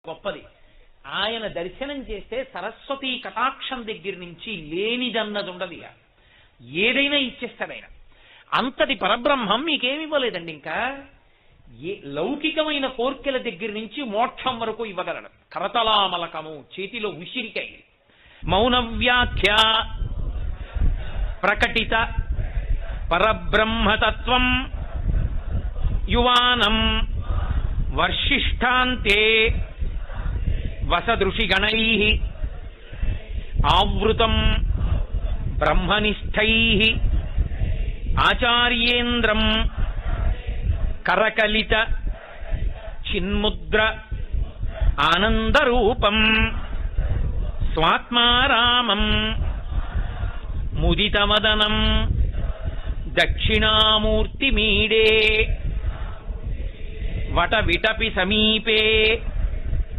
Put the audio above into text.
గొప్పది. ఆయన దర్శనం చేస్తే సరస్వతీ కటాక్షం దగ్గర నుంచి లేనిదన్నది ఉండదు, ఏదైనా ఇచ్చేస్తాడు ఆయన. అంతటి పరబ్రహ్మం మీకేమి ఇవ్వలేదండి. ఇంకా లౌకికమైన కోర్కెల దగ్గర నుంచి మోక్షం వరకు ఇవ్వగలడు. కరతలామలకము, చేతిలో ఉసిరికాయ. మౌన వ్యాఖ్య ప్రకటిత పరబ్రహ్మతత్వం యువానం వర్షిష్టాంతే వసదృషిగణై ఆవృతం బ్రహ్మనిష్టై ఆచార్యేంద్రం కరకలిత చిన్ముద్ర ఆనందరూపం స్వాత్మారామం ముదితమదనం దక్షిణామూర్తిమీడే వట విటపి సమీపే